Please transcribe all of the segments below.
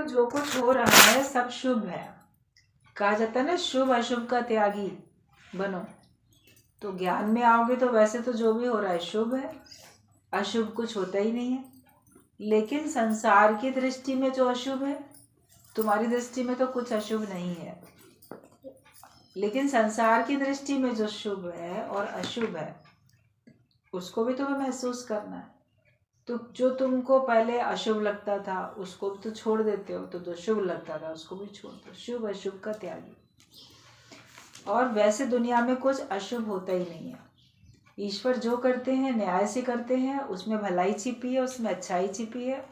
देखो जो कुछ हो रहा है सब शुभ है। कहा जाता है ना, शुभ अशुभ का त्यागी बनो। तो ज्ञान में आओगे तो वैसे तो जो भी हो रहा है शुभ है, अशुभ कुछ होता ही नहीं है। लेकिन संसार की दृष्टि में जो अशुभ है, तुम्हारी दृष्टि में तो कुछ अशुभ नहीं है, लेकिन संसार की दृष्टि में जो शुभ है और अशुभ है उसको भी तुम्हें महसूस करना है। तो जो तुमको पहले अशुभ लगता था उसको भी तो छोड़ देते हो, तो जो शुभ लगता था उसको भी छोड़ दो। शुभ अशुभ का त्यागी। और वैसे दुनिया में कुछ अशुभ होता ही नहीं है। ईश्वर जो करते हैं न्याय से करते हैं, उसमें भलाई छिपी है, उसमें अच्छाई छिपी है।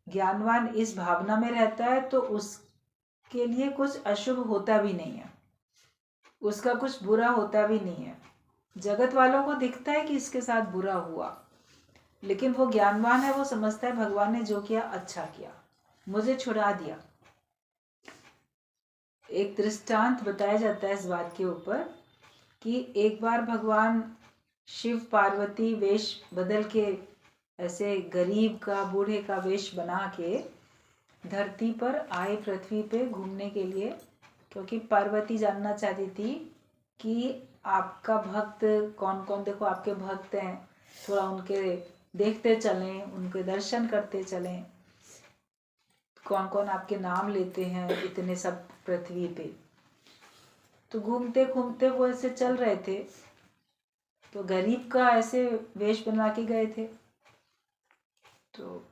ज्ञानवान इस भावना में रहता है तो उसके लिए कुछ अशुभ होता भी नहीं है, उसका कुछ बुरा होता भी नहीं है। जगत वालों को दिखता है कि इसके साथ बुरा हुआ, लेकिन वो ज्ञानवान है, वो समझता है भगवान ने जो किया अच्छा किया, मुझे छुड़ा दिया। एक दृष्टांत बताया जाता है इस बात के ऊपर कि एक बार भगवान शिव पार्वती वेश बदल के, ऐसे गरीब का बूढ़े का वेश बना के धरती पर आए, पृथ्वी पे घूमने के लिए। क्योंकि पार्वती जानना चाहती थी कि आपका भक्त कौन कौन, देखो आपके भक्त हैं, थोड़ा उनके देखते चलें, उनके दर्शन करते चलें, कौन कौन आपके नाम लेते हैं इतने सब पृथ्वी पे। तो घूमते घूमते वो ऐसे चल रहे थे, तो गरीब का ऐसे वेश बना के गए थे। तो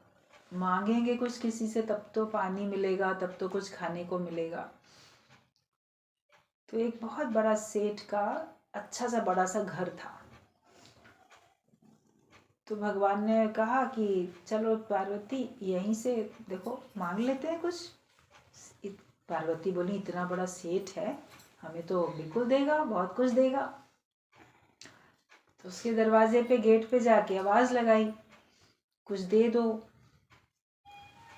मांगेंगे कुछ किसी से तब तो पानी मिलेगा, तब तो कुछ खाने को मिलेगा। तो एक बहुत बड़ा सेठ का अच्छा सा बड़ा सा घर था। तो भगवान ने कहा कि चलो पार्वती यहीं से देखो मांग लेते हैं कुछ। पार्वती बोली इतना बड़ा सेठ है, हमें तो बिल्कुल देगा, बहुत कुछ देगा। तो उसके दरवाजे पे गेट पे जाके आवाज लगाई, कुछ दे दो।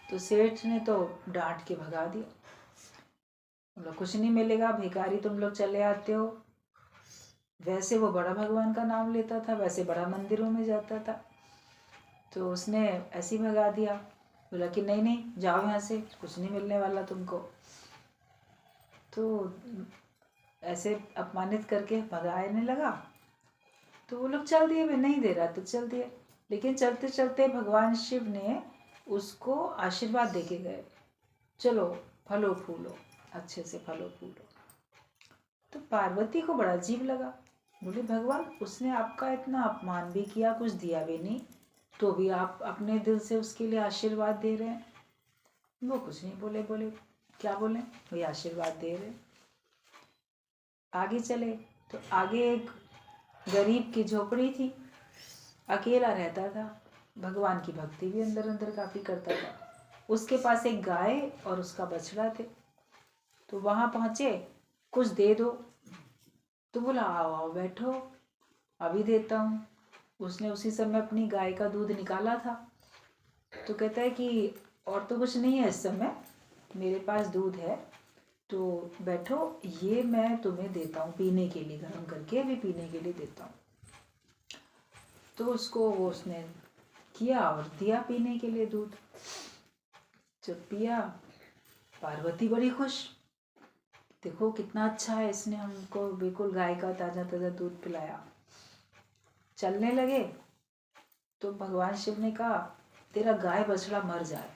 तो सेठ ने तो डांट के भगा दिया, तुम लोग कुछ नहीं मिलेगा, भिखारी तुम लोग चले आते हो। वैसे वो बड़ा भगवान का नाम लेता था, वैसे बड़ा मंदिरों में जाता था। तो उसने ऐसे ही भगा दिया, बोला कि नहीं नहीं जाओ यहाँ से, कुछ नहीं मिलने वाला तुमको। तो ऐसे अपमानित करके भगाने लगा। तो वो लोग चल दिए, वे नहीं दे रहा तो चल दिए। लेकिन चलते चलते भगवान शिव ने उसको आशीर्वाद देके गए, चलो फलो फूलो, अच्छे से फलो फूलो। तो पार्वती को बड़ा अजीब लगा, बोले भगवान उसने आपका इतना अपमान भी किया, कुछ दिया भी नहीं, तो भी आप अपने दिल से उसके लिए आशीर्वाद दे रहे हैं। वो कुछ नहीं बोले, बोले क्या बोले, वही आशीर्वाद दे रहे। आगे चले तो आगे एक गरीब की झोपड़ी थी, अकेला रहता था, भगवान की भक्ति भी अंदर अंदर काफी करता था। उसके पास एक गाय और उसका बछड़ा थे। तो वहां पहुंचे, कुछ दे दो। तो बोला आओ आओ बैठो, अभी देता हूँ। उसने उसी समय अपनी गाय का दूध निकाला था। तो कहता है कि और तो कुछ नहीं है इस समय, मेरे पास दूध है, तो बैठो, ये मैं तुम्हें देता हूँ पीने के लिए, गर्म करके अभी पीने के लिए देता हूँ। तो उसको वो उसने किया और दिया पीने के लिए दूध। जब पिया, पार्वती बड़ी खुश, देखो कितना अच्छा है, इसने हमको बिल्कुल गाय का ताज़ा ताज़ा दूध पिलाया। चलने लगे तो भगवान शिव ने कहा तेरा गाय बछड़ा मर जाए।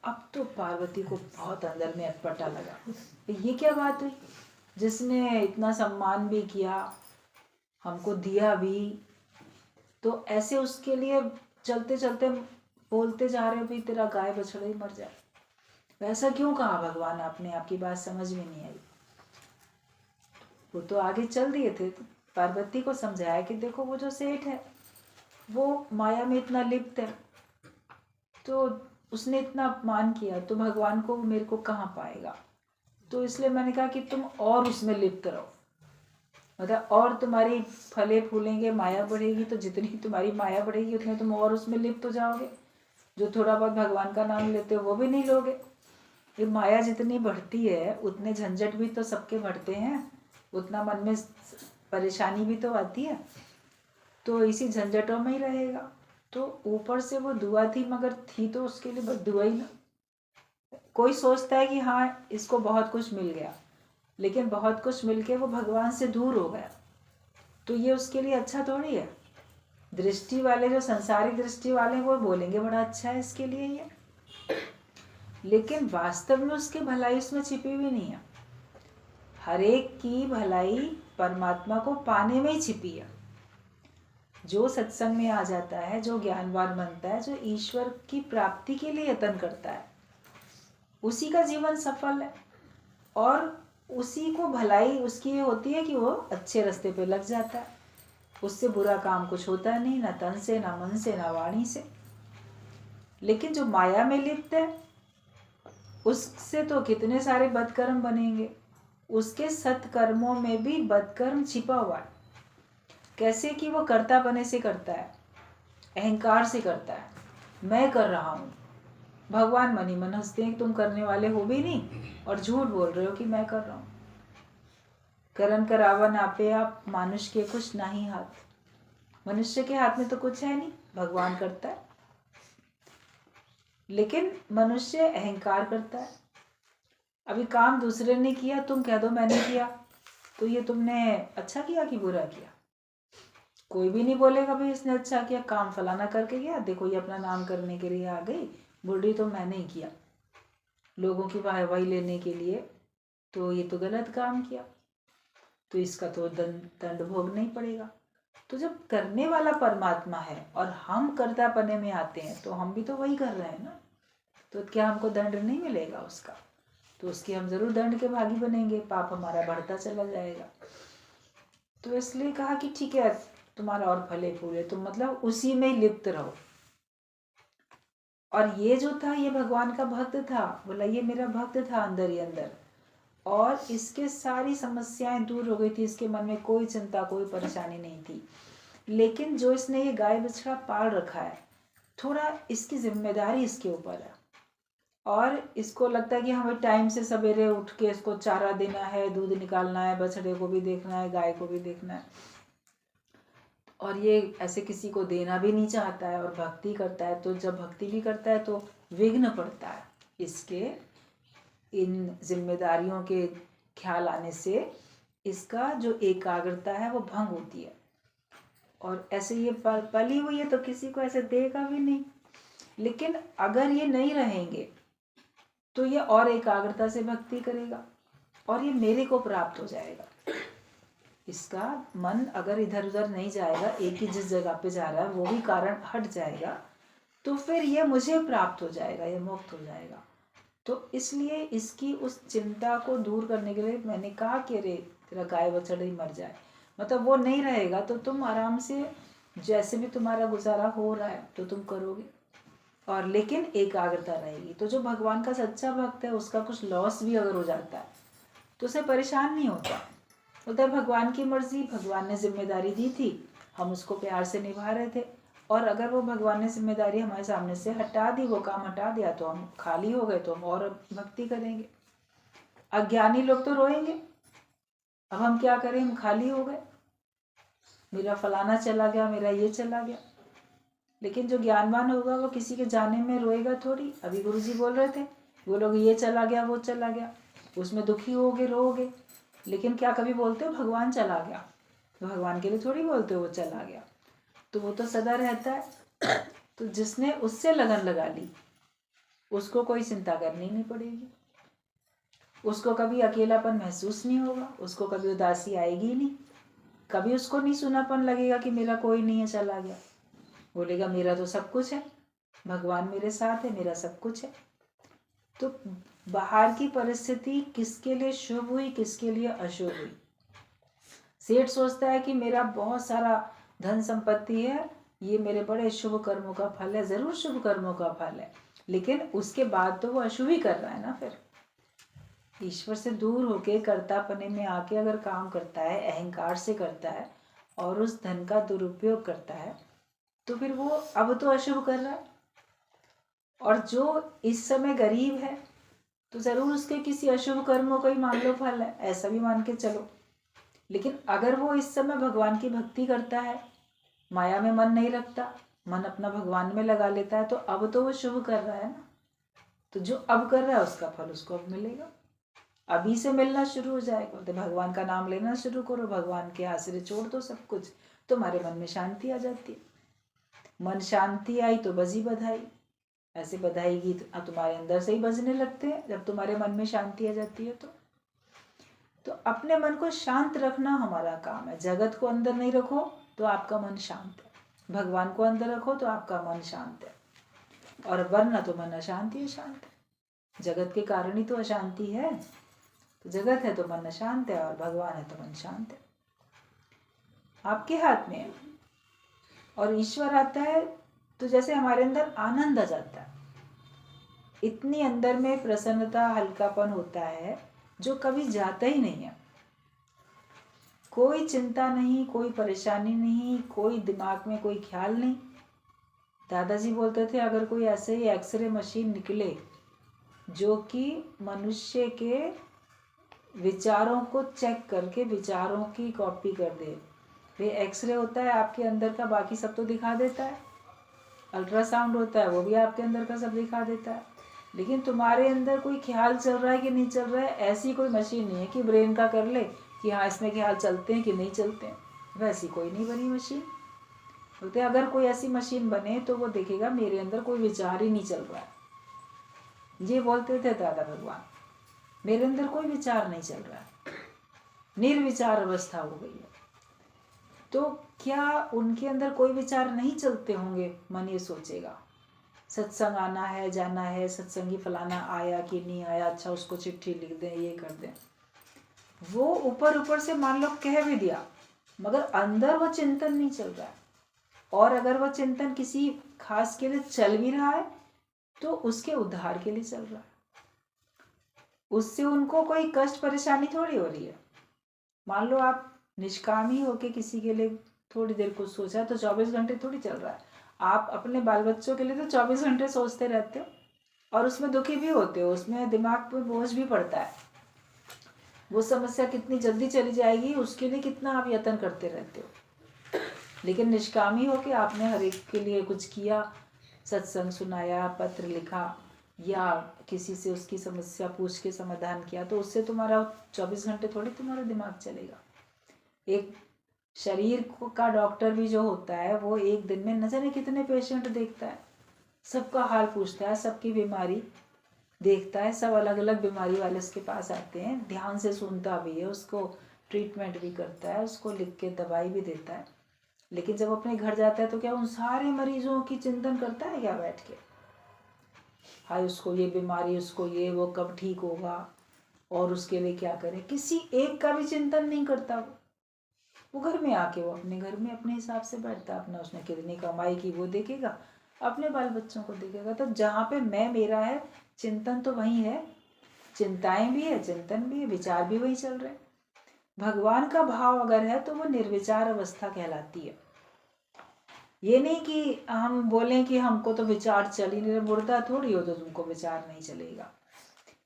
अब तो पार्वती को बहुत अंदर में अटपटा लगा, ये क्या बात हुई, जिसने इतना सम्मान भी किया, हमको दिया भी, तो ऐसे उसके लिए चलते चलते बोलते जा रहे भाई तेरा गाय बछड़ा ही मर जाए। वैसा क्यों कहा भगवान आपने, आपकी बात समझ में नहीं आई। वो तो आगे चल दिए थे। तो पार्वती को समझाया कि देखो वो जो सेठ है वो माया में इतना लिप्त है, तो उसने इतना अपमान किया तो भगवान को मेरे को कहाँ पाएगा। तो इसलिए मैंने कहा कि तुम और उसमें लिप्त रहो, मतलब और तुम्हारी फले फूलेंगे, माया बढ़ेगी, तो जितनी तुम्हारी माया बढ़ेगी उतने तुम और उसमें लिप्त हो जाओगे। जो थोड़ा बहुत भगवान का नाम लेते हो वो भी नहीं लोगे। ये माया जितनी बढ़ती है उतने झंझट भी तो सबके बढ़ते हैं, उतना मन में परेशानी भी तो आती है, तो इसी झंझटों में ही रहेगा। तो ऊपर से वो दुआ थी, मगर थी तो उसके लिए बद्दुआ ही ना। कोई सोचता है कि हाँ इसको बहुत कुछ मिल गया, लेकिन बहुत कुछ मिल के वो भगवान से दूर हो गया, तो ये उसके लिए अच्छा थोड़ी है। दृष्टि वाले, जो संसारिक दृष्टि वाले हैं, वो बोलेंगे बड़ा अच्छा है इसके लिए ये, लेकिन वास्तव में उसकी भलाई उसमें छिपी हुई नहीं है। हर एक की भलाई परमात्मा को पाने में ही छिपी है। जो सत्संग में आ जाता है, जो ज्ञानवान बनता है, जो ईश्वर की प्राप्ति के लिए यत्न करता है, उसी का जीवन सफल है। और उसी को भलाई उसकी ये होती है कि वो अच्छे रास्ते पे लग जाता है। उससे बुरा काम कुछ होता नहीं, ना तन से, ना मन से, ना वाणी से। लेकिन जो माया में लिप्त है, उससे तो कितने सारे बदकर्म बनेंगे। उसके सत्कर्मों में भी बदकर्म छिपा हुआ है। कैसे कि वो कर्ता बने से करता है, अहंकार से करता है, मैं कर रहा हूँ। भगवान मन ही मन हंसते हैं कि तुम करने वाले हो भी नहीं और झूठ बोल रहे हो कि मैं कर रहा हूँ। करन करावन आपे आप, मानुष के कुछ नहीं हाथ। मनुष्य के हाथ में तो कुछ है नहीं, भगवान करता है। लेकिन मनुष्य अहंकार करता है। अभी काम दूसरे ने किया, तुम कह दो मैंने किया, तो ये तुमने अच्छा किया कि बुरा किया? कोई भी नहीं बोलेगा भाई इसने अच्छा किया, काम फलाना करके गया, देखो ये अपना नाम करने के लिए आ गई, बुढ़ी तो मैंने ही किया, लोगों की वाहवाही लेने के लिए, तो ये तो गलत काम किया, तो इसका तो दंड भोगना ही पड़ेगा। तो जब करने वाला परमात्मा है और हम कर्तापने में आते हैं, तो हम भी तो वही कर रहे हैं ना, तो क्या हमको दंड नहीं मिलेगा उसका? तो उसके हम जरूर दंड के भागी बनेंगे, पाप हमारा बढ़ता चला जाएगा। तो इसलिए कहा कि ठीक है तुम्हारा और फले फूले, तुम मतलब उसी में लिप्त रहो। और ये जो था, ये भगवान का भक्त था, बोला ये मेरा भक्त था अंदर ही अंदर, और इसके सारी समस्याएं दूर हो गई थी, इसके मन में कोई चिंता कोई परेशानी नहीं थी। लेकिन जो इसने ये गाय बछड़ा पाल रखा है, थोड़ा इसकी जिम्मेदारी इसके ऊपर है, और इसको लगता है कि हमें टाइम से सवेरे उठ के इसको चारा देना है, दूध निकालना है, बछड़े को भी देखना है, गाय को भी देखना है, और ये ऐसे किसी को देना भी नहीं चाहता है और भक्ति करता है। तो जब भक्ति भी करता है तो विघ्न पड़ता है, इसके इन जिम्मेदारियों के ख्याल आने से इसका जो एकाग्रता है वो भंग होती है। और ऐसे ये पली हुई है तो किसी को ऐसे देगा भी नहीं। लेकिन अगर ये नहीं रहेंगे तो ये और एकाग्रता से भक्ति करेगा और ये मेरे को प्राप्त हो जाएगा। इसका मन अगर इधर उधर नहीं जाएगा, एक ही जिस जगह पे जा रहा है वो भी कारण हट जाएगा, तो फिर ये मुझे प्राप्त हो जाएगा, ये मुक्त हो जाएगा। तो इसलिए इसकी उस चिंता को दूर करने के लिए मैंने कहा कि अरे तेरा गाय बछड़ा ही मर जाए, मतलब वो नहीं रहेगा तो तुम आराम से जैसे भी तुम्हारा गुजारा हो रहा है तो तुम करोगे, और लेकिन एकाग्रता रहेगी। तो जो भगवान का सच्चा भक्त है उसका कुछ लॉस भी अगर हो जाता है तो उसे परेशान नहीं होता। उधर भगवान की मर्जी, भगवान ने जिम्मेदारी दी थी, हम उसको प्यार से निभा रहे थे, और अगर वो भगवान ने जिम्मेदारी हमारे सामने से हटा दी, वो काम हटा दिया, तो हम खाली हो गए, तो हम और भक्ति करेंगे। अज्ञानी लोग तो रोएंगे, अब हम क्या करें, हम खाली हो गए, मेरा फलाना चला गया, मेरा ये चला गया। लेकिन जो ज्ञानवान होगा वो किसी के जाने में रोएगा थोड़ी। अभी गुरुजी बोल रहे थे, वो लोग ये चला गया वो चला गया, उसमें दुखी होगे रोगे, लेकिन क्या कभी बोलते हो भगवान चला गया? तो भगवान के लिए थोड़ी बोलते हो वो चला गया, तो वो तो सदा रहता है। तो जिसने उससे लगन लगा ली उसको कोई चिंता करनी नहीं पड़ेगी, उसको कभी अकेलापन महसूस नहीं होगा, उसको कभी उदासी आएगी नहीं, कभी उसको नहीं सुनापन लगेगा कि मेरा कोई नहीं है चला गया। बोलेगा मेरा तो सब कुछ है, भगवान मेरे साथ है, मेरा सब कुछ है। तो बाहर की परिस्थिति किसके लिए शुभ हुई किसके लिए अशुभ हुई। सेठ सोचता है कि मेरा बहुत सारा धन संपत्ति है, ये मेरे बड़े शुभ कर्मों का फल है, जरूर शुभ कर्मों का फल है, लेकिन उसके बाद तो वो अशुभ ही कर रहा है ना। फिर ईश्वर से दूर होके कर्तापने में आके अगर काम करता है, अहंकार से करता है और उस धन का दुरुपयोग करता है, तो फिर वो अब तो अशुभ कर रहा है। और जो इस समय गरीब है तो जरूर उसके किसी अशुभ कर्मों का ही मान लो फल है, ऐसा भी मान के चलो। लेकिन अगर वो इस समय भगवान की भक्ति करता है, माया में मन नहीं रखता, मन अपना भगवान में लगा लेता है तो अब तो वो शुभ कर रहा है ना, तो जो अब कर रहा है उसका फल उसको अब मिलेगा, अभी से मिलना शुरू हो जाएगा। तो भगवान का नाम लेना शुरू करो, भगवान के आश्रय छोड़ दो सब कुछ, तुम्हारे मन में शांति आ जाती है। मन शांति आई तो बजी बधाई, ऐसे बधाई गीत तुम्हारे अंदर से ही बजने लगते हैं जब तुम्हारे मन में शांति आ जाती है। तो अपने मन को शांत रखना हमारा काम है। जगत को अंदर नहीं रखो तो आपका मन शांत है, भगवान को अंदर रखो तो आपका मन शांत है, और वरना तो मन अशांति है, शांत है। जगत के कारण ही तो अशांति है, तो जगत है तो मन अशांत है, और भगवान है तो मन शांत है। आपके हाथ में है। और ईश्वर आता है तो जैसे हमारे अंदर आनंद आ जाता है, इतनी अंदर में प्रसन्नता, हल्कापन होता है जो कभी जाता ही नहीं है। कोई चिंता नहीं, कोई परेशानी नहीं, कोई दिमाग में कोई ख्याल नहीं। दादाजी बोलते थे अगर कोई ऐसे ही एक्सरे मशीन निकले जो कि मनुष्य के विचारों को चेक करके विचारों की कॉपी कर दे, वे एक्सरे होता है आपके अंदर का, बाकी सब तो दिखा देता है। अल्ट्रासाउंड होता है वो भी आपके अंदर का सब दिखा देता है, लेकिन तुम्हारे अंदर कोई ख्याल चल रहा है कि नहीं चल रहा है, ऐसी कोई मशीन नहीं है कि ब्रेन का कर ले कि हाँ इसमें ख्याल चलते हैं कि नहीं चलते हैं। वैसी कोई नहीं बनी मशीन। बोलते अगर कोई ऐसी मशीन बने तो वो देखेगा मेरे अंदर कोई विचार ही नहीं चल रहा है। ये बोलते थे दादा भगवान, मेरे अंदर कोई विचार नहीं चल रहा है, निर्विचार अवस्था हो गई है। तो क्या उनके अंदर कोई विचार नहीं चलते होंगे? मन ये सोचेगा सत्संग आना है, जाना है, सत्संगी फलाना आया कि नहीं आया, अच्छा उसको चिट्ठी लिख दें, ये कर दें। वो ऊपर ऊपर से मान लो कह भी दिया, मगर अंदर वो चिंतन नहीं चल रहा है। और अगर वो चिंतन किसी खास के लिए चल भी रहा है तो उसके उद्धार के लिए चल रहा है, उससे उनको कोई कष्ट परेशानी थोड़ी हो रही है। मान लो आप निष्कामी होके किसी के लिए थोड़ी देर कुछ सोचा तो 24 घंटे थोड़ी चल रहा है। आप अपने बाल बच्चों के लिए तो 24 घंटे सोचते रहते हो, और उसमें दुखी भी होते हो, उसमें दिमाग पे बोझ भी पड़ता है। वो समस्या कितनी जल्दी चली जाएगी उसके लिए कितना आप यत्न करते रहते हो। लेकिन निष्कामी होके आपने हर एक के लिए कुछ किया, सत्संग सुनाया, पत्र लिखा, या किसी से उसकी समस्या पूछ के समाधान किया, तो उससे तुम्हारा 24 घंटे थोड़ी तुम्हारा दिमाग चलेगा। एक शरीर का डॉक्टर भी जो होता है वो एक दिन में न जाने कितने पेशेंट देखता है, सबका हाल पूछता है, सबकी बीमारी देखता है, सब अलग अलग बीमारी वाले उसके पास आते हैं, ध्यान से सुनता भी है, उसको ट्रीटमेंट भी करता है, उसको लिख के दवाई भी देता है। लेकिन जब अपने घर जाता है तो क्या उन सारे मरीजों की चिंतन करता है क्या बैठ के? हाय उसको ये बीमारी, उसको ये, वो कब ठीक होगा और उसके लिए क्या करे? किसी एक का भी चिंतन नहीं करता वो घर में आके वो अपने घर में अपने हिसाब से बैठता, अपना उसने कितनी कमाई की वो देखेगा, अपने बाल बच्चों को देखेगा। तो जहाँ पे मैं मेरा है चिंतन तो वही है, चिंताएं भी है, चिंतन भी है, विचार भी वही चल रहे हैं। भगवान का भाव अगर है तो वो निर्विचार अवस्था कहलाती है। ये नहीं कि हम बोलें कि हमको तो विचार चल ही नहीं रहा, मुर्दा थोड़ी हो तो तुमको विचार नहीं चलेगा।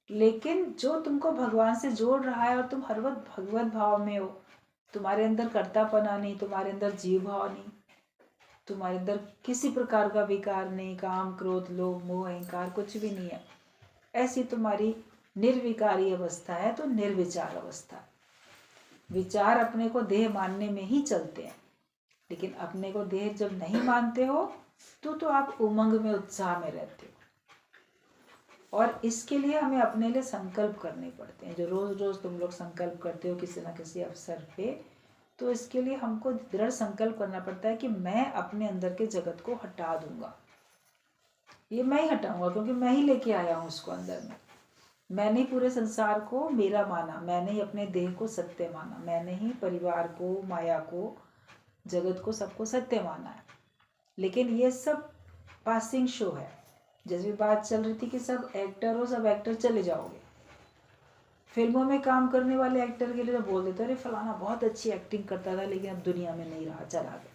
लेकिन जो तुमको भगवान से जोड़ रहा है और तुम हर वक्त भगवत भाव में हो, तुम्हारे अंदर कर्तापना नहीं, तुम्हारे अंदर जीव भाव नहीं, तुम्हारे अंदर किसी प्रकार का विकार नहीं, काम क्रोध लोभ मोह अहंकार कुछ भी नहीं है, ऐसी तुम्हारी निर्विकारी अवस्था है, तो निर्विचार अवस्था। विचार अपने को देह मानने में ही चलते हैं, लेकिन अपने को देह जब नहीं मानते हो तो आप उमंग में, उत्साह में रहते हो। और इसके लिए हमें अपने लिए संकल्प करने पड़ते हैं, जो रोज रोज तुम लोग संकल्प करते हो किसी ना किसी अवसर पे। तो इसके लिए हमको दृढ़ संकल्प करना पड़ता है कि मैं अपने अंदर के जगत को हटा दूंगा, ये मैं ही हटाऊंगा, क्योंकि मैं ही लेके आया हूँ उसको अंदर में। मैंने ही पूरे संसार को मेरा माना, मैंने ही अपने देह को सत्य माना, मैंने ही परिवार को, माया को, जगत को, सबको सत्य माना है। लेकिन ये सब पासिंग शो है। जैसे बात चल रही थी कि सब एक्टर हो, सब एक्टर चले जाओगे। फिल्मों में काम करने वाले एक्टर के लिए तो बोल देते अरे फलाना बहुत अच्छी एक्टिंग करता था लेकिन अब दुनिया में नहीं रहा, चला गया।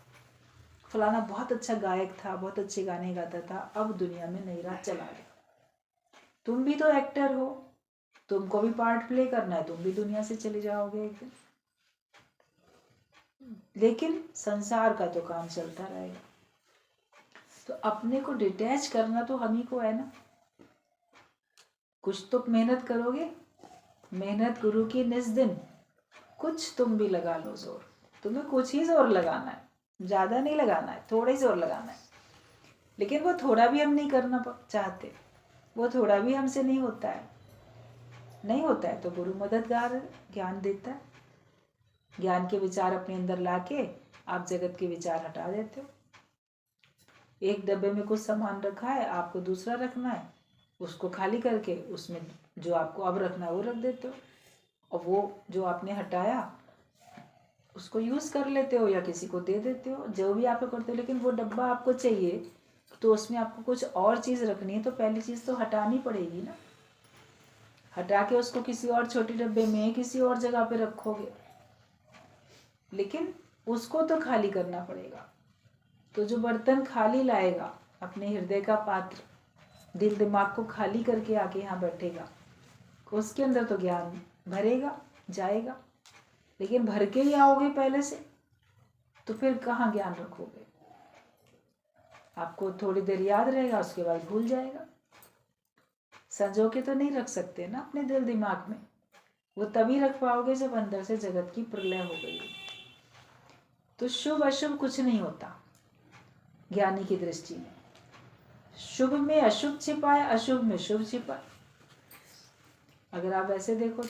फलाना बहुत अच्छा गायक था, बहुत अच्छे गाने गाता था, अब दुनिया में नहीं रहा, चला गया। तुम भी तो एक्टर हो, तुमको भी पार्ट प्ले करना है, तुम भी दुनिया से चले जाओगे एक दिन। लेकिन संसार का तो काम चलता रहेगा। तो अपने को डिटैच करना तो हम ही को है ना। कुछ तो मेहनत करोगे, मेहनत गुरु की निस दिन, कुछ तुम भी लगा लो जोर। तुम्हें कुछ ही जोर लगाना है, ज़्यादा नहीं लगाना है, थोड़ा ही जोर लगाना है। लेकिन वो थोड़ा भी हम नहीं करना चाहते, वो थोड़ा भी हमसे नहीं होता है। नहीं होता है तो गुरु मददगार ज्ञान देता है। ज्ञान के विचार अपने अंदर लाके आप जगत के विचार हटा देते हो। एक डब्बे में कुछ सामान रखा है, आपको दूसरा रखना है, उसको खाली करके उसमें जो आपको अब रखना है वो रख देते हो, और वो जो आपने हटाया उसको यूज़ कर लेते हो या किसी को दे देते हो, जो भी आप करते हो। लेकिन वो डब्बा आपको चाहिए तो उसमें आपको कुछ और चीज़ रखनी है, तो पहली चीज़ तो हटानी पड़ेगी ना। हटा के उसको किसी और छोटे डब्बे में किसी और जगह पे रखोगे, लेकिन उसको तो खाली करना पड़ेगा। तो जो बर्तन खाली लाएगा, अपने हृदय का पात्र, दिल दिमाग को खाली करके आके यहाँ बैठेगा, उसके अंदर तो ज्ञान भरेगा, जाएगा। लेकिन भर के ही आओगे पहले से, तो फिर कहाँ ज्ञान रखोगे? आपको थोड़ी देर याद रहेगा, उसके बाद भूल जाएगा। संजो के तो नहीं रख सकते ना अपने दिल दिमाग में। वो तभी रख पाओगे जब अंदर से जगत की प्रलय हो गई। तो शुभ अशुभ कुछ नहीं होता ज्ञानी की दृष्टि में। शुभ में अशुभ छिपा है, अशुभ में शुभ छिपा है। अगर आप ऐसे देखो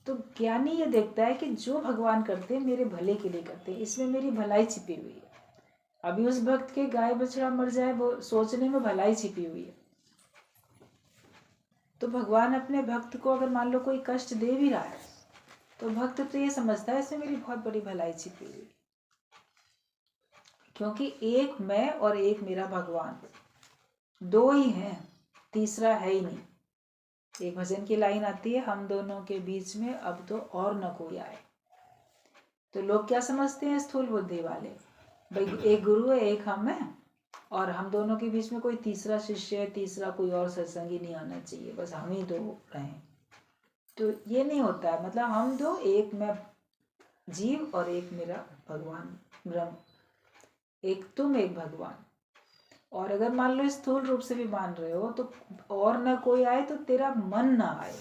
तो ज्ञानी ये देखता है कि जो भगवान करते हैं मेरे भले के लिए करते हैं, इसमें मेरी भलाई छिपी हुई है। अभी उस भक्त के गाय बछड़ा मर जाए, वो सोचने में भलाई छिपी हुई है। तो भगवान अपने भक्त को अगर मान लो कोई कष्ट दे भी रहा है, तो भक्त तो ये समझता है इसमें मेरी बहुत बड़ी भलाई छिपी हुई, क्योंकि एक मैं और एक मेरा भगवान, दो ही हैं, तीसरा है ही नहीं। एक भजन की लाइन आती है, हम दोनों के बीच में अब तो और न कोई आए। तो लोग क्या समझते हैं स्थूल बुद्धि वाले, भाई एक गुरु है, एक हम है, और हम दोनों के बीच में कोई तीसरा शिष्य है, तीसरा कोई और सत्संगी नहीं आना चाहिए, बस हम ही दो रहें। तो ये नहीं होता है। मतलब हम दो, एक मैं जीव और एक मेरा भगवान ब्रह्म, एक तुम एक भगवान। और अगर मान लो स्थूल रूप से भी मान रहे हो, तो और ना कोई आए तो तेरा मन ना आए,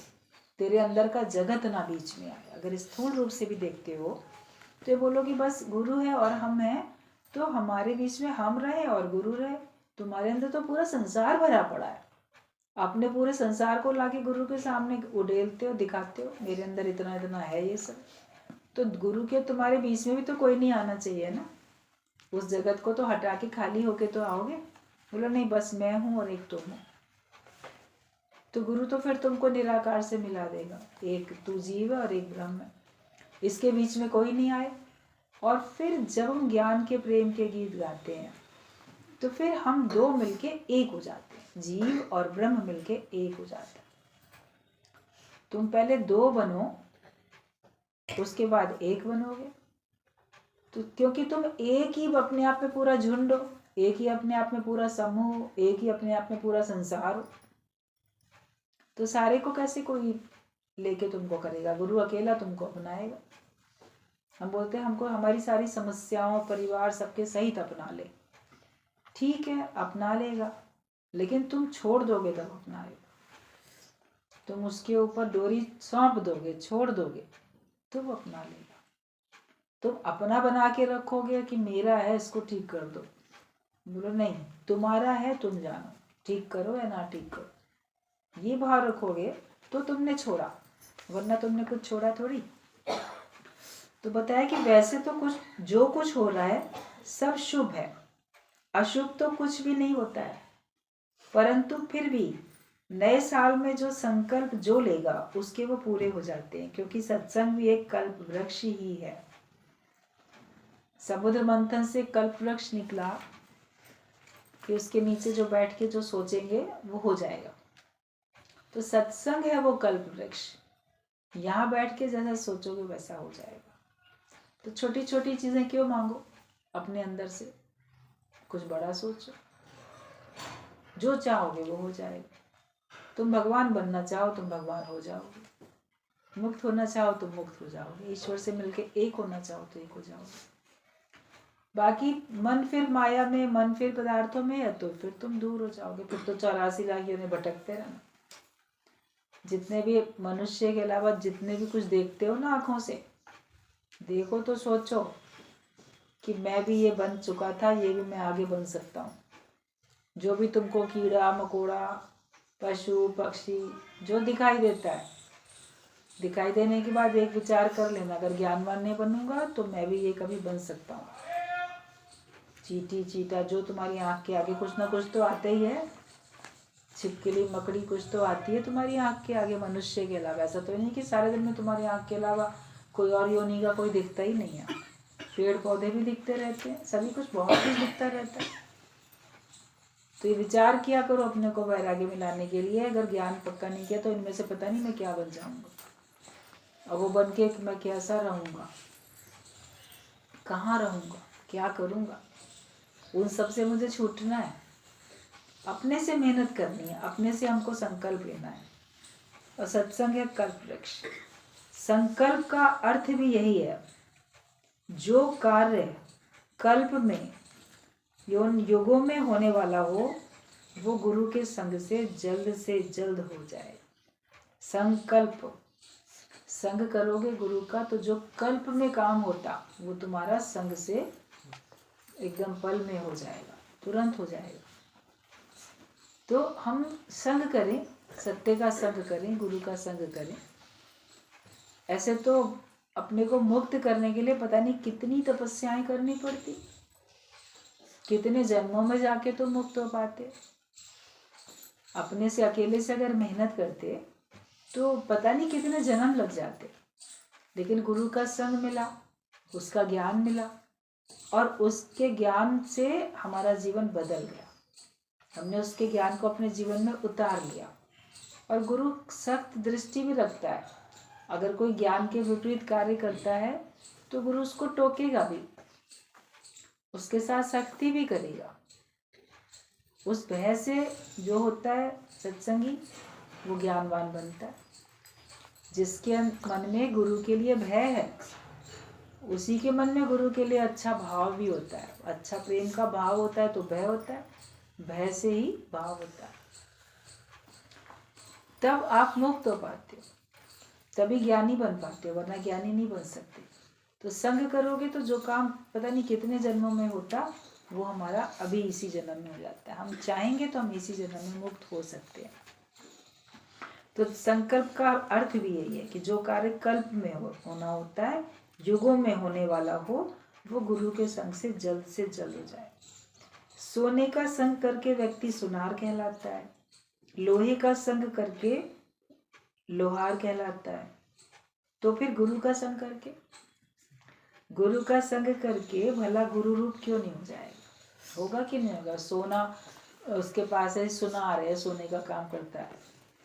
तेरे अंदर का जगत ना बीच में आए। अगर स्थूल रूप से भी देखते हो तो ये बोलो कि बस गुरु है और हम हैं, तो हमारे बीच में हम रहे और गुरु रहे। तुम्हारे अंदर तो पूरा संसार भरा पड़ा है, अपने पूरे संसार को लाके गुरु के सामने उड़ेलते हो, दिखाते हो मेरे अंदर इतना इतना है ये सब। तो गुरु के तुम्हारे बीच में भी तो कोई नहीं आना चाहिए ना। उस जगत को तो हटा के खाली होके तो आओगे। बोलो नहीं, बस मैं हूँ और एक तुम हो। तो गुरु तो फिर तुमको निराकार से मिला देगा, एक तू जीव है और एक ब्रह्म है, इसके बीच में कोई नहीं आए। और फिर जब हम ज्ञान के प्रेम के गीत गाते हैं, तो फिर हम दो मिलके एक हो जाते हैं, जीव और ब्रह्म मिलके एक हो जाते हैं। तुम पहले दो बनो, उसके बाद एक बनोगे। तो क्योंकि तुम एक ही अपने आप में पूरा झुंड हो, एक ही अपने आप में पूरा समूह हो, एक ही अपने आप में पूरा संसार हो, तो सारे को कैसे कोई लेके तुमको करेगा? गुरु अकेला तुमको अपनाएगा। हम बोलते हैं हमको हमारी सारी समस्याओं, परिवार सबके सहित अपना ले। ठीक है, अपना लेगा, लेकिन तुम छोड़ दोगे तब अपनाएगा। तुम उसके ऊपर डोरी सौंप दोगे, छोड़ दोगे, तो वो अपना लेगा। तुम अपना बना के रखोगे कि मेरा है, इसको ठीक कर दो, बोलो नहीं, तुम्हारा है, तुम जानो ठीक करो या ना ठीक करो। ये भाव रखोगे तो तुमने छोड़ा, वरना तुमने कुछ छोड़ा थोड़ी। तो बताया कि वैसे तो कुछ जो कुछ हो रहा है सब शुभ है, अशुभ तो कुछ भी नहीं होता है। परंतु फिर भी नए साल में जो संकल्प जो लेगा उसके वो पूरे हो जाते हैं, क्योंकि सत्संग भी एक कल्प वृक्ष ही है। समुद्र मंथन से कल्प वृक्ष निकला कि उसके नीचे जो बैठ के जो सोचेंगे वो हो जाएगा। तो सत्संग है वो कल्प वृक्ष, यहाँ बैठ के जैसा सोचोगे वैसा हो जाएगा। तो छोटी छोटी चीजें क्यों मांगो अपने अंदर से, कुछ बड़ा सोचो, जो चाहोगे वो हो जाएगा। तुम भगवान बनना चाहो तुम भगवान हो जाओगे, मुक्त होना चाहो तुम मुक्त हो जाओगे, ईश्वर से मिलके एक होना चाहो तो एक हो जाओगे। बाकी मन फिर माया में, मन फिर पदार्थों में है, तो फिर तुम दूर हो जाओगे। फिर तो 84 लाख योनि भटकते रहना। जितने भी मनुष्य के अलावा जितने भी कुछ देखते हो ना आंखों से, देखो तो सोचो कि मैं भी ये बन चुका था, ये भी मैं आगे बन सकता हूँ। जो भी तुमको कीड़ा मकोड़ा, पशु पक्षी जो दिखाई देता है, दिखाई देने के बाद एक विचार कर लेना, अगर ज्ञानवान नहीं बनूंगा तो मैं भी ये कभी बन सकता हूँ। चींटी चीटा जो तुम्हारी आँख के आगे कुछ ना कुछ तो आते ही है, छिपकली मकड़ी कुछ तो आती है तुम्हारी आँख के आगे मनुष्य के अलावा। ऐसा तो नहीं कि सारे दिन में तुम्हारी आँख के अलावा कोई और योनि का कोई दिखता ही नहीं है। पेड़ पौधे भी दिखते रहते हैं, सभी कुछ बहुत कुछ दिखता रहता है। तो ये विचार किया करो अपने को वैराग्य में लाने के लिए। अगर ज्ञान पक्का नहीं किया तो इनमें से पता नहीं मैं क्या बन जाऊंगा, और वो बन के मैं कैसा रहूँगा, कहाँ रहूँगा, क्या करूँगा, उन सब से मुझे छूटना है। अपने से मेहनत करनी है, अपने से हमको संकल्प लेना है। और सत्संग है कल्प वृक्ष। संकल्प का अर्थ भी यही है, जो कार्य कल्प में युगों में होने वाला हो, वो गुरु के संग से जल्द हो जाए। संकल्प, संग करोगे गुरु का, तो जो कल्प में काम होता वो तुम्हारा संग से एकदम पल में हो जाएगा, तुरंत हो जाएगा। तो हम संग करें, सत्य का संग करें, गुरु का संग करें। ऐसे तो अपने को मुक्त करने के लिए पता नहीं कितनी तपस्याएं करनी पड़ती, कितने जन्मों में जाके तो मुक्त हो पाते। अपने से अकेले से अगर मेहनत करते तो पता नहीं कितने जन्म लग जाते। लेकिन गुरु का संग मिला, उसका ज्ञान मिला, और उसके ज्ञान से हमारा जीवन बदल गया। हमने उसके ज्ञान को अपने जीवन में उतार लिया। और गुरु सख्त दृष्टि भी रखता है। अगर कोई ज्ञान के विपरीत कार्य करता है तो गुरु उसको टोकेगा भी, उसके साथ सख्ती भी करेगा। उस भय से जो होता है सत्संगी, वो ज्ञानवान बनता है। जिसके मन में गुरु के लिए भय है, उसी के मन में गुरु के लिए अच्छा भाव भी होता है। अच्छा प्रेम का भाव होता है तो भय होता है, भय से ही भाव होता है। तब आप मुक्त हो पाते हो, तभी ज्ञानी बन पाते हो, वरना ज्ञानी नहीं बन सकते। तो संग करोगे तो जो काम पता नहीं कितने जन्मों में होता, वो हमारा अभी इसी जन्म में हो जाता है। हम चाहेंगे तो हम इसी जन्म में मुक्त हो सकते हैं। तो संकल्प का अर्थ भी यही है कि जो कार्य कल्प में होना होता है, युगों में होने वाला हो, वो गुरु के संग से जल्द हो जाए। सोने का संग करके व्यक्ति सुनार कहलाता है, लोहे का संग करके लोहार कहलाता है। तो फिर गुरु का संग करके, गुरु का संग करके भला गुरु रूप क्यों नहीं हो जाएगा? होगा कि नहीं होगा? सोना उसके पास है, सुनार है, सोने का काम करता है,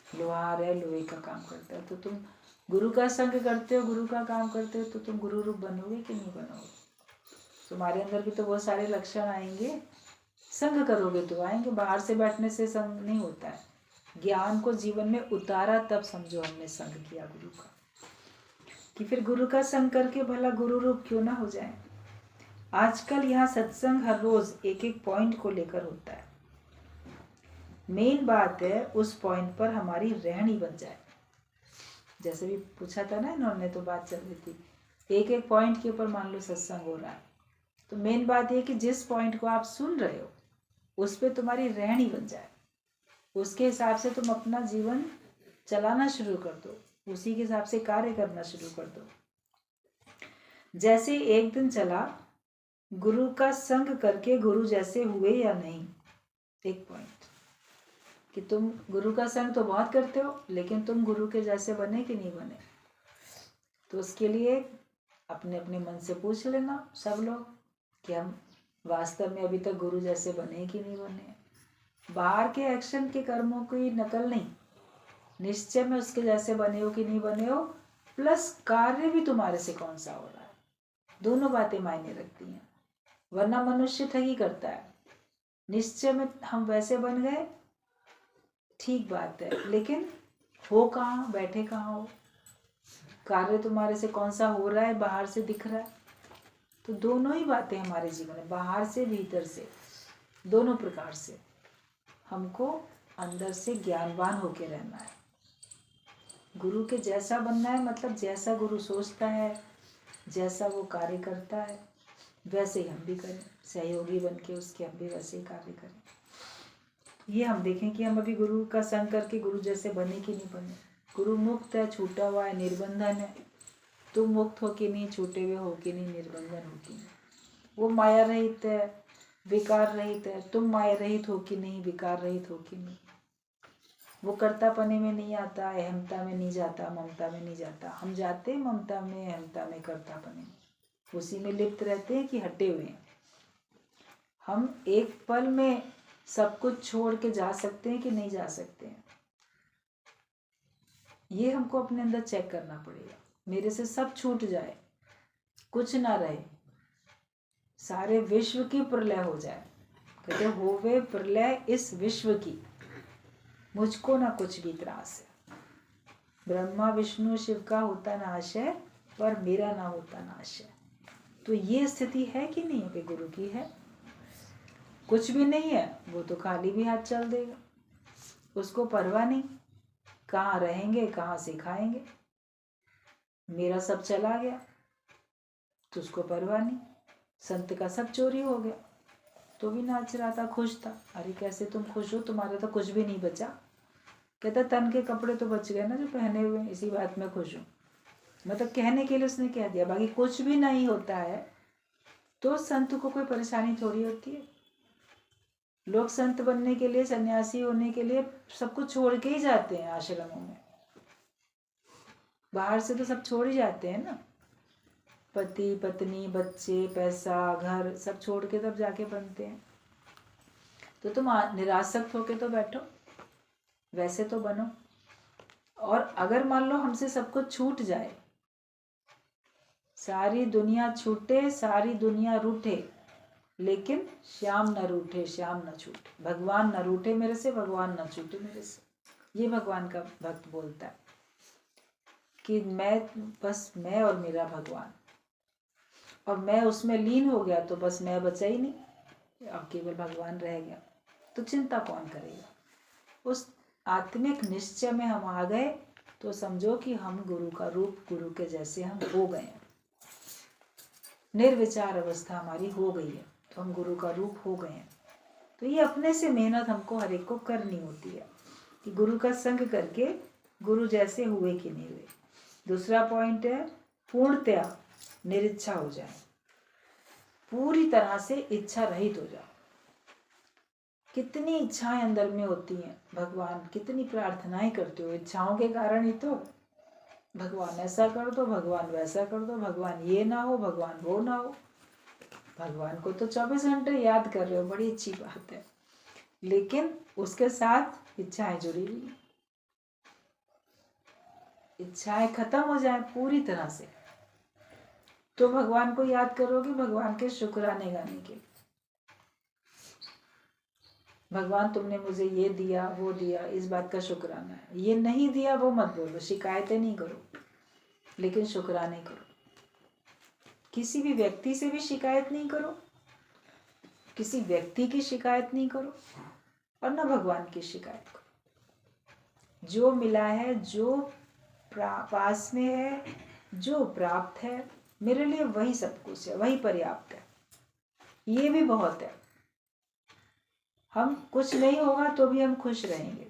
लोहार है, लोहे का काम करता है। तो तुम गुरु का संग करते हो, गुरु का काम करते हो, तो तुम गुरु रूप बनोगे कि नहीं बनोगे? तुम्हारे अंदर भी तो बहुत सारे लक्षण आएंगे। संग करोगे तो आएंगे, बाहर से बैठने से संग नहीं होता है। ज्ञान को जीवन में उतारा तब समझो हमने संग किया गुरु का। कि फिर गुरु का संग करके भला गुरु रूप क्यों ना हो जाए। आजकल यहाँ सत्संग हर रोज एक एक पॉइंट को लेकर होता है। मेन बात है उस पॉइंट पर हमारी रहनी बन जाए। जैसे भी पूछा था ना इन्होंने, तो बात चल रही थी, एक एक पॉइंट के ऊपर मान लो सत्संग हो रहा है, तो मेन बात ये कि जिस पॉइंट को आप सुन रहे हो उस पर तुम्हारी रहनी बन जाए। उसके हिसाब से तुम अपना जीवन चलाना शुरू कर दो, उसी के हिसाब से कार्य करना शुरू कर दो। जैसे एक दिन चला, गुरु का संग करके गुरु जैसे हुए या नहीं, एक पॉइंट कि तुम गुरु का संग तो बहुत करते हो, लेकिन तुम गुरु के जैसे बने कि नहीं बने। तो उसके लिए अपने अपने मन से पूछ लेना सब लोग कि हम वास्तव में अभी तक गुरु जैसे बने कि नहीं बने। बाहर के एक्शन के कर्मों की नकल नहीं, निश्चय में उसके जैसे बने हो कि नहीं बने हो, प्लस कार्य भी तुम्हारे से कौन सा हो रहा है। दोनों बातें मायने रखती हैं, वरना मनुष्य ठगी करता है। निश्चय में हम वैसे बन गए, ठीक बात है, लेकिन हो कहाँ, बैठे कहाँ हो, कार्य तुम्हारे से कौन सा हो रहा है, बाहर से दिख रहा है। तो दोनों ही बातें हमारे जीवन में, बाहर से भीतर से, दोनों प्रकार से हमको अंदर से ज्ञानवान होके रहना है। गुरु के जैसा बनना है, मतलब जैसा गुरु सोचता है, जैसा वो कार्य करता है, वैसे ही हम भी करें, सहयोगी बन के उसके हम भी वैसे ही कार्य करें। ये हम देखें कि हम अभी गुरु का संग करके गुरु जैसे बने कि नहीं बने। गुरु मुक्त है, छूटा हुआ है, निर्बंधन है। तुम मुक्त हो कि नहीं, छूटे हुए हो कि नहीं, निर्बंधन हो कि नहीं। वो माया रहित है, विकार रहित है, तुम माया रहित हो कि नहीं, विकार रहित हो कि नहीं। वो कर्तापने में नहीं आता, अहमता में नहीं जाता, ममता में नहीं जाता। हम जाते हैं ममता में, अहमता में, कर्तापने में, उसी में लिप्त रहते हैं कि हटे हुए हैं। हम एक पल में सब कुछ छोड़ के जा सकते हैं कि नहीं जा सकते हैं, ये हमको अपने अंदर चेक करना पड़ेगा। मेरे से सब छूट जाए, कुछ ना रहे, सारे विश्व की प्रलय हो जाए, कहते होवे प्रलय इस विश्व की, मुझको ना कुछ भी त्रास है। ब्रह्मा विष्णु शिव का होता नाश है, पर मेरा ना होता नाश है। तो ये स्थिति है कि नहीं है? गुरु की है। कुछ भी नहीं है, वो तो खाली भी हाथ चल देगा, उसको परवाह नहीं, कहाँ रहेंगे, कहाँ से खाएंगे। मेरा सब चला गया तो उसको परवाह नहीं। संत का सब चोरी हो गया तो भी नाच रहा था, खुश था। अरे कैसे तुम खुश हो, तुम्हारा तो कुछ भी नहीं बचा। कहता तन के कपड़े तो बच गए ना जो पहने हुए, इसी बात में खुश हूँ। मतलब कहने के लिए उसने कह दिया, बाकी कुछ भी नहीं होता है तो संत को कोई परेशानी थोड़ी होती है। लोग संत बनने के लिए, सन्यासी होने के लिए सब कुछ छोड़ के ही जाते हैं आश्रमों में। बाहर से तो सब छोड़ ही जाते हैं ना, पति पत्नी बच्चे पैसा घर सब छोड़ के तब जाके बनते हैं। तो तुम निरासक्त होके तो बैठो, वैसे तो बनो। और अगर मान लो हमसे सब कुछ छूट जाए, सारी दुनिया छूटे, सारी दुनिया रूठे, लेकिन श्याम न रूठे, श्याम न छूटे, भगवान न रूठे मेरे से, भगवान न छूटे मेरे से, ये भगवान का भक्त बोलता है कि मैं, बस मैं और मेरा भगवान, और मैं उसमें लीन हो गया तो बस मैं बचा ही नहीं, अब केवल भगवान रह गया, तो चिंता कौन करेगा। उस आत्मिक निश्चय में हम आ गए तो समझो कि हम गुरु का रूप, गुरु के जैसे हम हो गए हैं। निर्विचार अवस्था हमारी हो गई है तो हम गुरु का रूप हो गए हैं। तो ये अपने से मेहनत हमको हर एक को करनी होती है कि गुरु का संग करके गुरु जैसे हुए कि नहीं हुए। दूसरा पॉइंट है, पूर्णतया निरिच्छा हो जाए, पूरी तरह से इच्छा रहित हो जाओ। कितनी इच्छाएं अंदर में होती हैं, भगवान कितनी प्रार्थनाएं करते हो, इच्छाओं के कारण ही तो, भगवान ऐसा कर दो, भगवान वैसा कर दो, भगवान ये ना हो, भगवान वो ना हो। भगवान को तो 24 घंटे याद कर रहे हो, बड़ी अच्छी बात है, लेकिन उसके साथ इच्छाएं जुड़ी हुई। इच्छाएं खत्म हो जाए पूरी तरह से तो भगवान को याद करोगे, भगवान के शुक्राने गाने के। भगवान तुमने मुझे ये दिया वो दिया, इस बात का शुक्राना है। ये नहीं दिया वो मत बोलो, शिकायतें नहीं करो, लेकिन शुक्राने करो। किसी भी व्यक्ति से भी शिकायत नहीं करो, किसी व्यक्ति की शिकायत नहीं करो, और न भगवान की शिकायत करो। जो मिला है, जो पास में है, जो प्राप्त है, मेरे लिए वही सब कुछ है, वही पर्याप्त है, ये भी बहुत है। हम कुछ नहीं होगा तो भी हम खुश रहेंगे।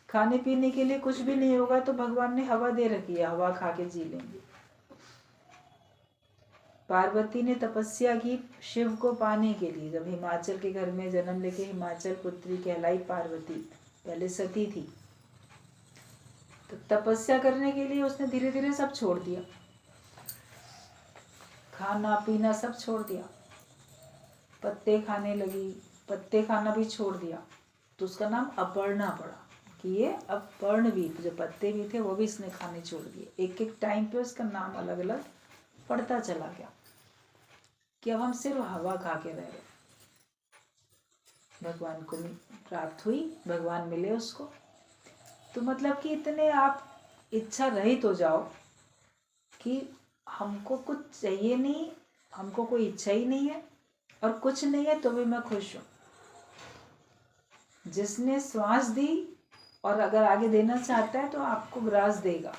खाने पीने के लिए कुछ भी नहीं होगा तो भगवान ने हवा दे रखी है, हवा खा के जी लेंगे। पार्वती ने तपस्या की शिव को पाने के लिए, जब हिमाचल के घर में जन्म लेके हिमाचल पुत्री कहलाई पार्वती, पहले सती थी, तो तपस्या करने के लिए उसने धीरे धीरे सब छोड़ दिया, खाना पीना सब छोड़ दिया, पत्ते खाने लगी, पत्ते खाना भी छोड़ दिया, तो उसका नाम अपर्णा पड़ा कि ये अब पर्ण भी, जो पत्ते भी थे वो भी इसने खाने छोड़ दिए। एक एक टाइम पे उसका नाम अलग अलग पड़ता चला गया कि अब हम सिर्फ हवा खा के रह रहे। भगवान को प्राप्त हुई, भगवान मिले उसको, तो मतलब कि इतने आप इच्छा रहित हो जाओ कि हमको कुछ चाहिए नहीं, हमको कोई इच्छा ही नहीं है और कुछ नहीं है तो भी मैं खुश हूँ। जिसने श्वास दी और अगर आगे देना चाहता है तो आपको ग्रास देगा,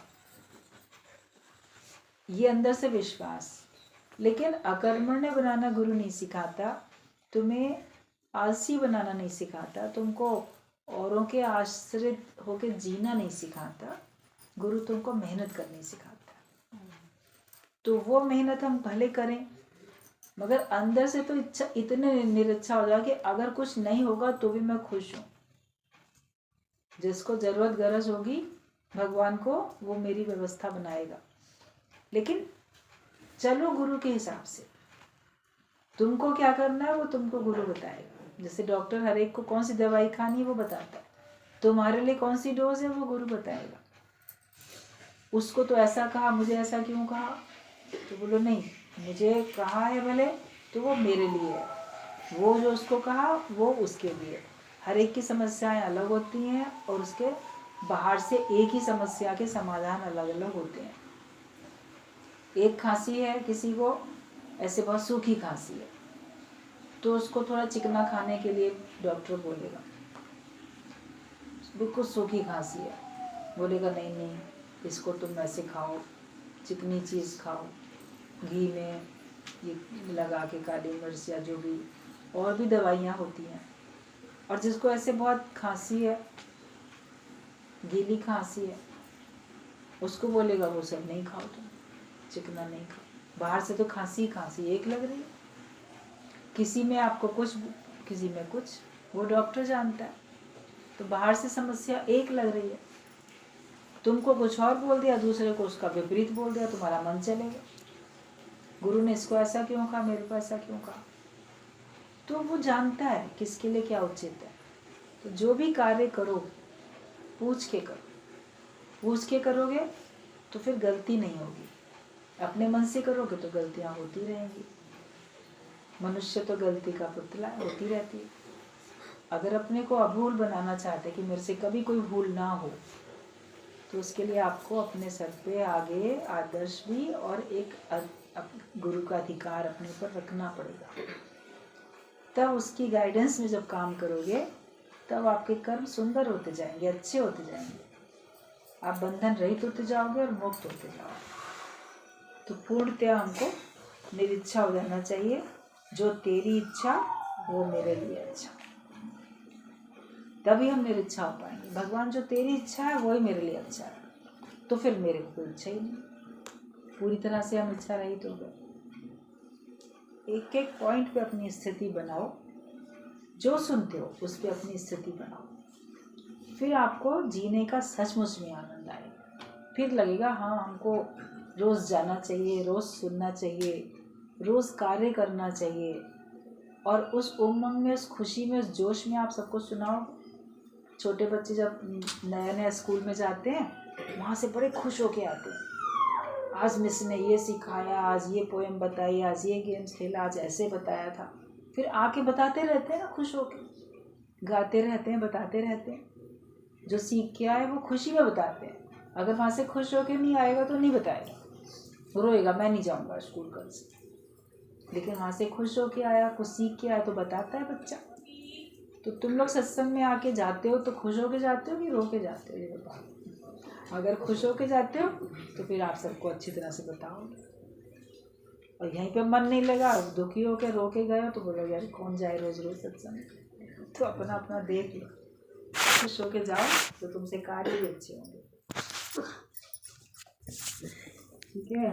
ये अंदर से विश्वास। लेकिन अकर्मण्य बनाना गुरु नहीं सिखाता, तुम्हें आलसी बनाना नहीं सिखाता, तुमको औरों के आश्रित होकर जीना नहीं सिखाता। गुरु तुमको मेहनत करनी सिखाता। तो वो मेहनत हम भले करें, मगर अंदर से तो इच्छा इतने निरच्छा हो जाए कि अगर कुछ नहीं होगा तो भी मैं खुश हूँ। जिसको जरूरत गरज होगी भगवान को, वो मेरी व्यवस्था बनाएगा। लेकिन चलो गुरु के हिसाब से, तुमको क्या करना है वो तुमको गुरु बताएगा। जैसे डॉक्टर हर एक को कौन सी दवाई खानी है वो बताता है, तुम्हारे लिए कौन सी डोज है वो गुरु बताएगा। उसको तो ऐसा कहा, मुझे ऐसा क्यों कहा, तो बोलो नहीं मुझे कहा है भले, तो वो मेरे लिए है, वो जो उसको कहा वो उसके लिए। हर एक की समस्याएं अलग होती हैं और उसके बाहर से एक ही समस्या के समाधान अलग अलग होते हैं। एक खांसी है किसी को, ऐसे बहुत सूखी खांसी है, तो उसको थोड़ा चिकना खाने के लिए डॉक्टर बोलेगा। बिल्कुल सूखी खांसी है, बोलेगा नहीं नहीं इसको तुम ऐसे खाओ, चिकनी चीज़ खाओ, घी में ये लगा के, काली मिर्च या जो भी और भी दवाइयाँ होती हैं। और जिसको ऐसे बहुत खांसी है, गीली खांसी है, उसको बोलेगा वो सब नहीं खाओ तुम, चिकना नहीं खाओ। बाहर से तो खांसी खांसी एक लग रही है, किसी में आपको कुछ किसी में कुछ, वो डॉक्टर जानता है। तो बाहर से समस्या एक लग रही है, तुमको कुछ और बोल दिया, दूसरे को उसका विपरीत बोल दिया, तुम्हारा मन चलेगा। गुरु ने इसको ऐसा क्यों कहा, मेरे को ऐसा क्यों कहा। तो वो जानता है किसके लिए क्या उचित है। तो जो भी कार्य करो पूछ के करो, पूछ के करोगे तो फिर गलती नहीं होगी। अपने मन से करोगे तो गलतियां होती रहेंगी। मनुष्य तो गलती का पुतला होती रहती है। अगर अपने को अभूल बनाना चाहते कि मेरे से कभी कोई भूल ना हो, तो उसके लिए आपको अपने सर पे आगे आदर्श भी और एक गुरु का अधिकार अपने ऊपर रखना पड़ेगा। तब उसकी गाइडेंस में जब काम करोगे तब आपके कर्म सुंदर होते जाएंगे, अच्छे होते जाएंगे, आप बंधन रहित होते जाओगे और मुक्त होते जाओगे। तो पूर्णतया हमको निरिच्छा हो जाना चाहिए, जो तेरी इच्छा वो मेरे लिए अच्छा, तभी हम निरिच्छा हो पाएंगे। भगवान जो तेरी इच्छा है वही मेरे लिए अच्छा है, तो फिर मेरे को कोई इच्छा ही नहीं, पूरी तरह से हम इच्छा रहित हो गए। एक एक पॉइंट पे अपनी स्थिति बनाओ, जो सुनते हो उस पे अपनी स्थिति बनाओ, फिर आपको जीने का सचमुच में आनंद आएगा। फिर लगेगा हाँ हमको रोज़ जाना चाहिए, रोज़ सुनना चाहिए, रोज़ कार्य करना चाहिए। और उस उमंग में, उस खुशी में, उस जोश में आप सबको सुनाओ। छोटे बच्चे जब नया नया स्कूल में जाते हैं वहाँ से बड़े खुश होके आते हैं, आज मिस ने ये सिखाया, आज ये पोएम बताई, आज ये गेम्स खेला, आज ऐसे बताया था। फिर आके बताते रहते हैं ना, खुश होके गाते रहते हैं, बताते रहते हैं। जो सीख के आए वो खुशी में बताते हैं। अगर वहाँ से खुश होके नहीं आएगा तो नहीं बताएगा, रोएगा मैं नहीं जाऊँगा स्कूल कल से। लेकिन वहाँ से खुश होके आया, कुछ सीख के आया तो बताता है बच्चा। तो तुम लोग सत्संग में आके जाते हो तो खुश होके जाते हो कि रो के जाते हो, ये बताओ। अगर खुश होके जाते हो तो फिर आप सबको अच्छी तरह से बताओगे। और यहीं पे मन नहीं लगा, दुखी होके रो के गए हो तो बोलो यार कौन जाए रोज रोज सत्संग। तो अपना अपना देख लो, खुश होके जाओ तो तुमसे कार्य भी अच्छे होंगे। ठीक है।